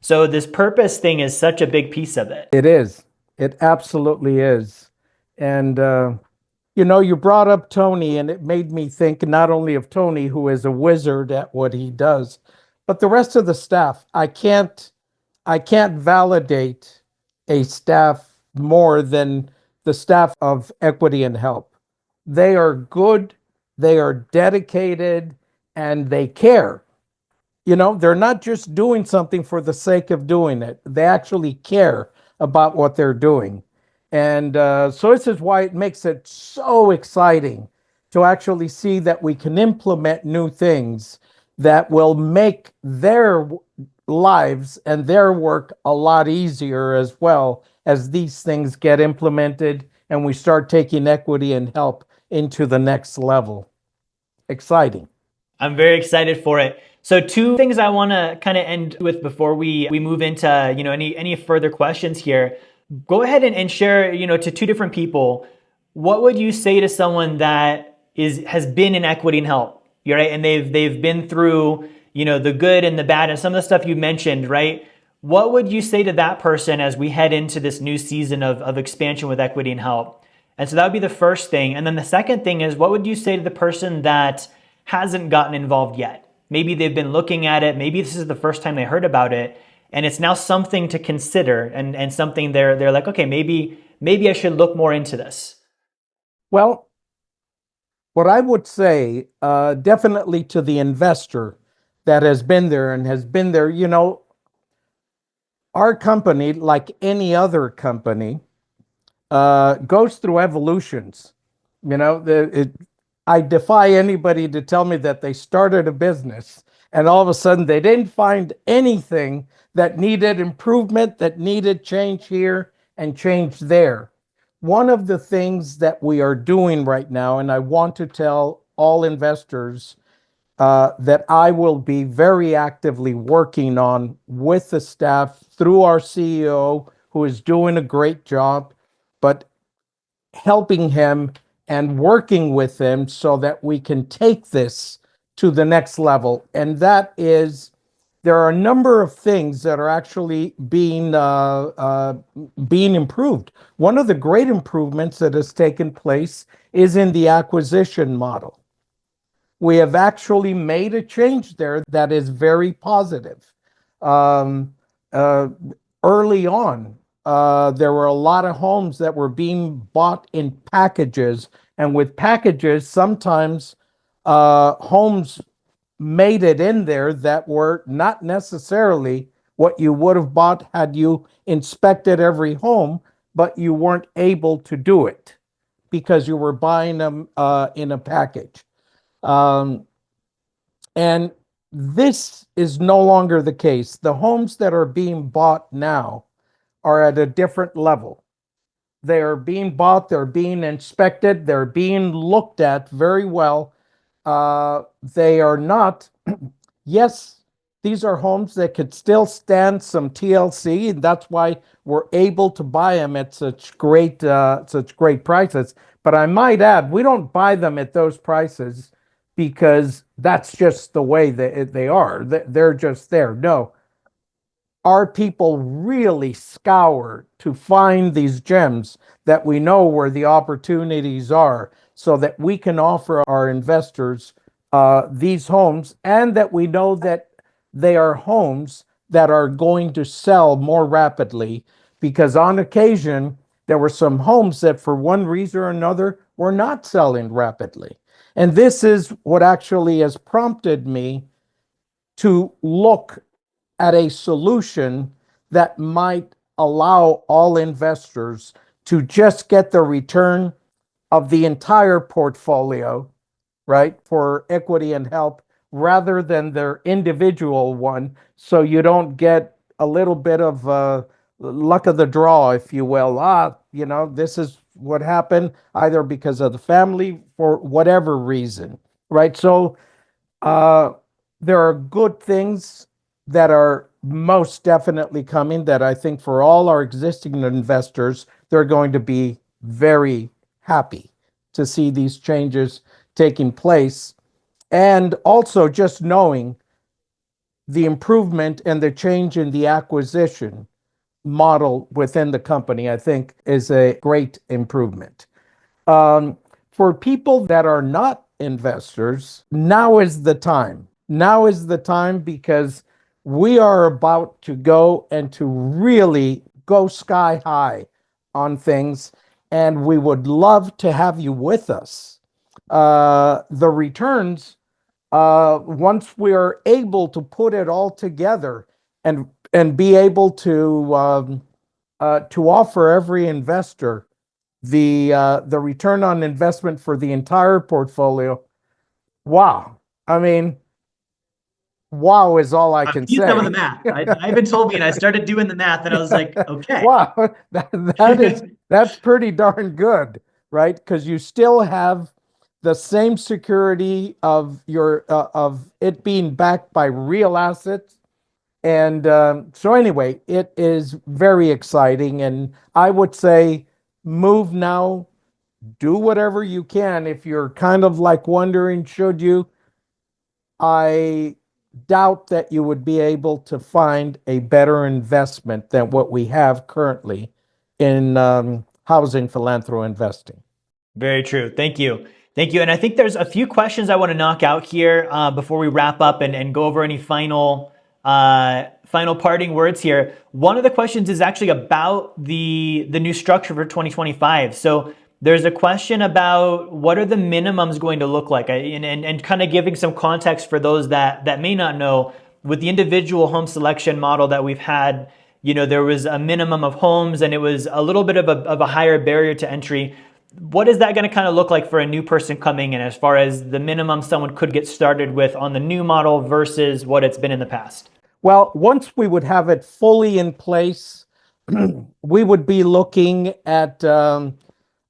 So this purpose thing is such a big piece of it. It is. It absolutely is. And, you brought up Tony, and it made me think not only of Tony, who is a wizard at what he does, but the rest of the staff. I can't validate a staff more than the staff of Equity and Help. They are good, they are dedicated, and they care. They're not just doing something for the sake of doing it. They actually care about what they're doing. And so this is why it makes it so exciting to actually see that we can implement new things that will make their lives and their work a lot easier as well as these things get implemented and we start taking equity and help into the next level. Exciting. I'm very excited for it. So two things I want to kind of end with before we move into any further questions here. Go ahead and share to two different people. What would you say to someone that has been in equity and help, right? And they've been through the good and the bad and some of the stuff you mentioned, right? What would you say to that person as we head into this new season of expansion with equity and help? And so that would be the first thing. And then the second thing is, what would you say to the person that hasn't gotten involved yet? Maybe they've been looking at it. Maybe this is the first time they heard about it. And it's now something to consider and something they're like, okay, maybe I should look more into this. Well, what I would say, definitely to the investor that has been there and has been there, our company, like any other company, goes through evolutions. I defy anybody to tell me that they started a business and all of a sudden they didn't find anything that needed improvement, that needed change here and change there. One of the things that we are doing right now, and I want to tell all investors, that I will be very actively working on with the staff through our CEO, who is doing a great job, but helping him and working with him so that we can take this to the next level. And that is, there are a number of things that are actually being improved. One of the great improvements that has taken place is in the acquisition model. We have actually made a change there that is very positive. Um, uh, Early on, there were a lot of homes that were being bought in packages, and with packages, sometimes homes made it in there that were not necessarily what you would have bought had you inspected every home, but you weren't able to do it because you were buying them in a package. Um, and this is no longer the case. The homes that are being bought now are at a different level. They are being bought, they're being inspected, they're being looked at very well. They are not, yes, these are homes that could still stand some TLC, and that's why we're able to buy them at such great prices. But I might add, we don't buy them at those prices because that's just the way that they are. They're just there. No, our people really scour to find these gems that we know where the opportunities are so that we can offer our investors these homes, and that we know that they are homes that are going to sell more rapidly, because on occasion there were some homes that for one reason or another were not selling rapidly. And this is what actually has prompted me to look at a solution that might allow all investors to just get the return of the entire portfolio, right, for equity and help rather than their individual one. So you don't get a little bit of luck of the draw, if you will. This is what happened either because of the family for whatever reason, right? So uh, there are good things that are most definitely coming that I think for all our existing investors, they're going to be very happy to see these changes taking place. And also just knowing the improvement and the change in the acquisition model within the company, I think is a great improvement. Um, for people that are not investors, now is the time. Now is the time because we are about to go and to really go sky high on things, and we would love to have you with us. The returns, once we are able to put it all together and be able to offer every investor the return on investment for the entire portfolio. Wow. I mean, wow is all I I've can seen some of the say. math. Ivan told me, and I started doing the math, and I was like, okay. Wow, that's pretty darn good, right? Because you still have the same security of your of it being backed by real assets. And so anyway, it is very exciting, and I would say move now, do whatever you can. If you're kind of like wondering, should you, I doubt that you would be able to find a better investment than what we have currently in housing philanthro investing. Very true. Thank you. Thank you. And I think there's a few questions I want to knock out here before we wrap up and go over any final parting words here. One of the questions is actually about the new structure for 2025. So there's a question about what are the minimums going to look like, and kind of giving some context for those that may not know. With the individual home selection model that we've had, there was a minimum of homes, and it was a little bit of a higher barrier to entry. What is that going to kind of look like for a new person coming in, as far as the minimum someone could get started with on the new model versus what it's been in the past? Well, once we would have it fully in place, we would be looking at,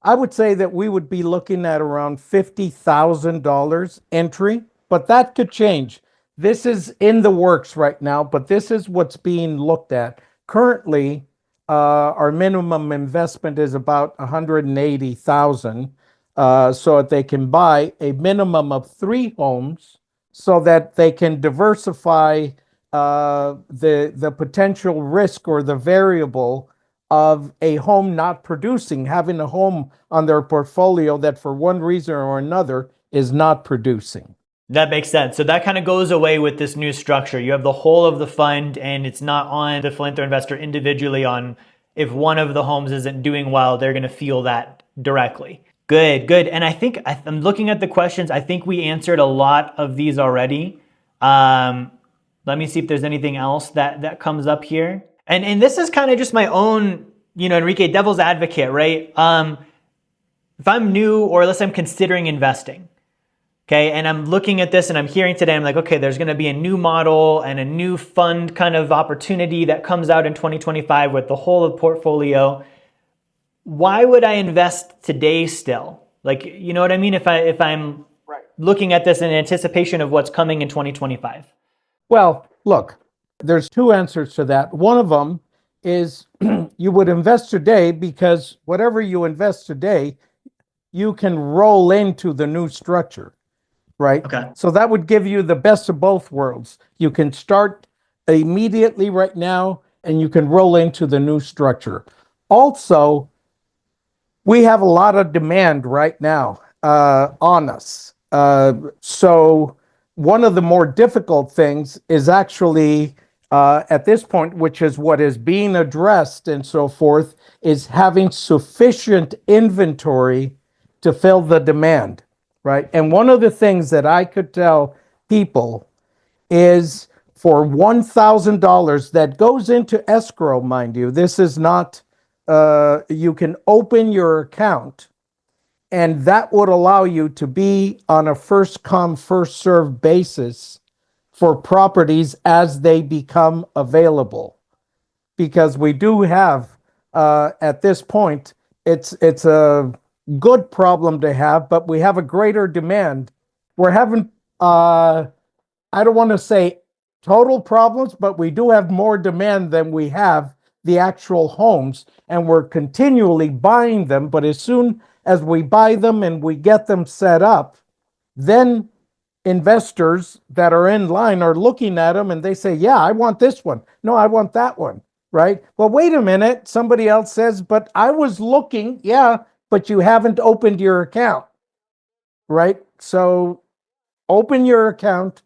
I would say that we would be looking at around $50,000 entry. but that could change. This is in the works right now, but this is what's being looked at. Currently, our minimum investment is about 180,000, so that they can buy a minimum of 3 homes, so that they can diversify the potential risk or the variable of a home not producing, having a home on their portfolio that for one reason or another is not producing. That makes sense. So that kind of goes away with this new structure. You have the whole of the fund, and it's not on the philanthro investor individually on if one of the homes isn't doing well, they're going to feel that directly. Good, good. And I think I'm looking at the questions. I think we answered a lot of these already. Let me see if there's anything else that comes up here. And this is kind of just my own, Enrique, devil's advocate, right? If I'm new, or let's say I'm considering investing, okay, and I'm looking at this and I'm hearing today, I'm like, okay, there's going to be a new model and a new fund kind of opportunity that comes out in 2025 with the whole of portfolio. Why would I invest today still? Like, you know what I mean? If I'm looking at this in anticipation of what's coming in 2025. Well, look, there's 2 answers to that. One of them is you would invest today because whatever you invest today, you can roll into the new structure, right? Okay. So that would give you the best of both worlds. You can start immediately right now, and you can roll into the new structure. Also, we have a lot of demand right now on us. So one of the more difficult things is actually at this point, which is what is being addressed and so forth, is having sufficient inventory to fill the demand, right? And one of the things that I could tell people is for $1,000 that goes into escrow, mind you, this is not, you can open your account, and that would allow you to be on a first come, first served basis for properties as they become available. Because we do have, at this point, it's a good problem to have, but we have a greater demand. We're having, I don't want to say total problems, but we do have more demand than we have the actual homes, and we're continually buying them. But as soon as we buy them and we get them set up, then investors that are in line are looking at them and they say, yeah, I want this one. No, I want that one, right? Well, wait a minute. Somebody else says, but I was looking. Yeah, but you haven't opened your account, right? So open your account,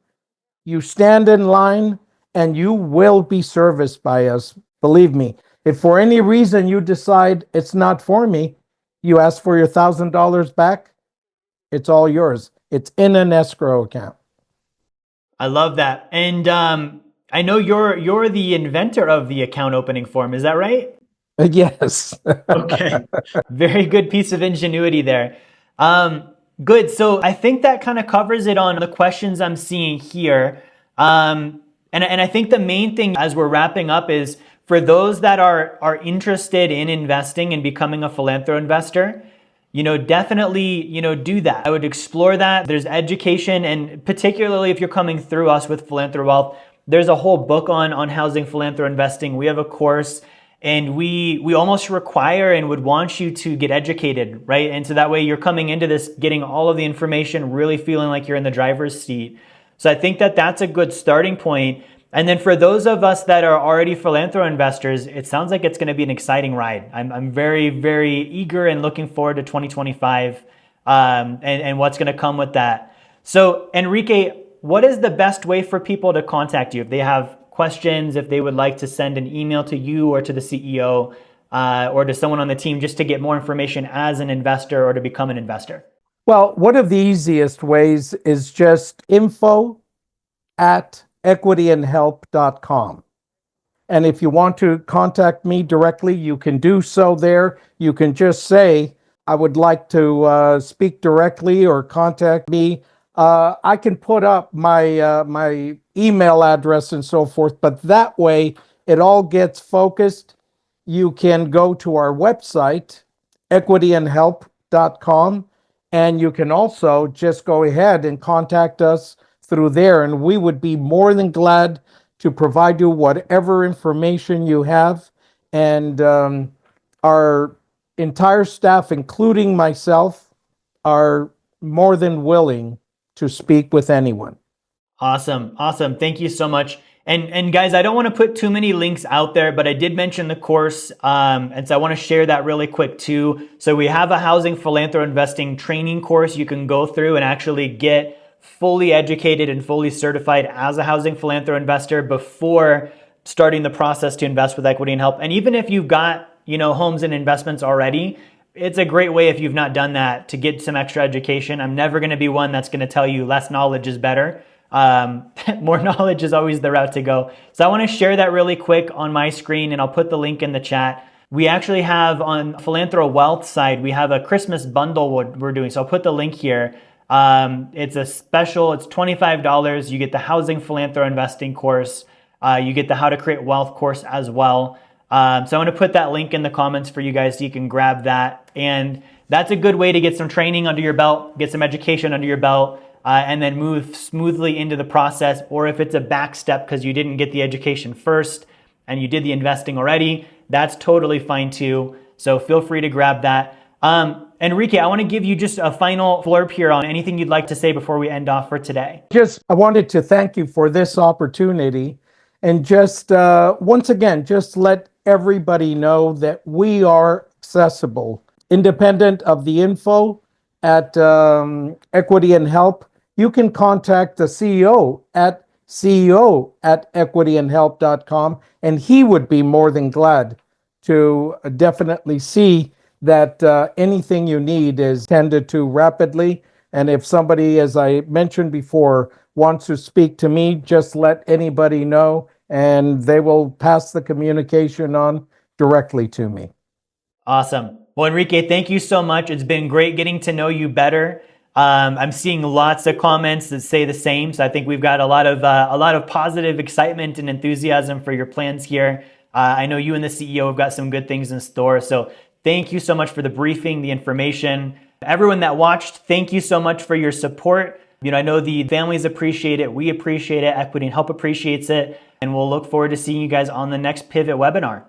you stand in line, and you will be serviced by us. Believe me, if for any reason you decide it's not for me, you ask for your $1,000 back, it's all yours. It's in an escrow account. I love that. And I know you're the inventor of the account opening form. Is that right? Yes. Okay. Very good piece of ingenuity there. Good. So I think that kind of covers it on the questions I'm seeing here. And I think the main thing as we're wrapping up is for those that are interested in investing and becoming a philanthro investor, definitely, do that. I would explore that. There's education, and particularly if you're coming through us with Philanthro Wealth, there's a whole book on housing philanthro investing. We have a course, and we almost require and would want you to get educated, right? And so that way you're coming into this, getting all of the information, really feeling like you're in the driver's seat. So I think that that's a good starting point. And then for those of us that are already philanthro investors, it sounds like it's going to be an exciting ride. I'm very, very eager and looking forward to 2025 and what's going to come with that. So Enrique, what is the best way for people to contact you if they have questions, if they would like to send an email to you or to the CEO or to someone on the team just to get more information as an investor or to become an investor? Well, one of the easiest ways is just info@equityandhelp.com. And if you want to contact me directly, you can do so there. You can just say, I would like to speak directly or contact me. I can put up my email address and so forth, but that way it all gets focused. You can go to our website, equityandhelp.com, and you can also just go ahead and contact us through there, and we would be more than glad to provide you whatever information you have. And our entire staff, including myself, are more than willing to speak with anyone. Awesome. Awesome. Thank you so much. And guys, I don't want to put too many links out there, but I did mention the course. And so I want to share that really quick too. So we have a housing philanthro investing training course you can go through and actually get fully educated and fully certified as a housing philanthro investor before starting the process to invest with Equity and Help. And even if you've got, homes and investments already, it's a great way, if you've not done that, to get some extra education. I'm never going to be one that's going to tell you less knowledge is better. More knowledge is always the route to go. So I want to share that really quick on my screen, and I'll put the link in the chat. We actually have on Philanthro Wealth side, we have a Christmas bundle we're doing. So I'll put the link here. It's a special, it's $25. You get the Housing Philanthro Investing course. You get the How to Create Wealth course as well. So I'm going to put that link in the comments for you guys so you can grab that. And that's a good way to get some training under your belt, get some education under your belt, and then move smoothly into the process. Or if it's a back step because you didn't get the education first and you did the investing already, that's totally fine too. So feel free to grab that. Enrique, I want to give you just a final blurb here on anything you'd like to say before we end off for today. I wanted to thank you for this opportunity, and just once again, just let everybody know that we are accessible, independent of the info at Equity and Help. You can contact the CEO at equityandhelp.com, and he would be more than glad to definitely see that anything you need is tended to rapidly. And if somebody, as I mentioned before, wants to speak to me, just let anybody know, and they will pass the communication on directly to me. Awesome. Well, Enrique, thank you so much. It's been great getting to know you better. I'm seeing lots of comments that say the same. So I think we've got a lot of positive excitement and enthusiasm for your plans here. I know you and the CEO have got some good things in store. So thank you so much for the briefing, the information. Everyone that watched, thank you so much for your support. I know the families appreciate it. We appreciate it. Equity and Help appreciates it. And we'll look forward to seeing you guys on the next Pivot webinar.